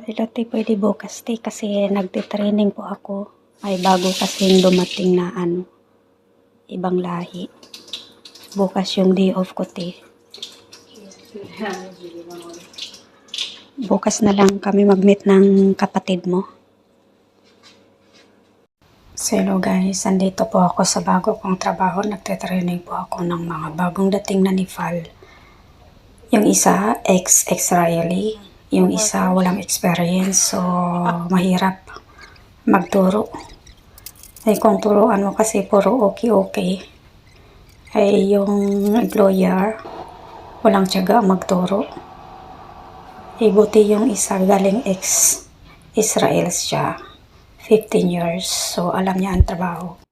Hello, te, pwede bukas, te, kasi nagtitraining po ako. May bago kasing dumating na ibang lahi. Bukas yung day off ko, te. Bukas na lang kami mag-meet ng kapatid mo. So, hello guys, andito po ako sa bago kong trabaho. Nagtitraining po ako ng mga bagong dating na Nepal. Yung isa, ex-Israeli. Yung isa, walang experience. So, mahirap magturo. Ay, kung turuan mo kasi puro okay. Ay, yung employer, walang tiyaga magturo. Eh, buti yung isa galing ex-Israel siya. 15 years. So, alam niya ang trabaho.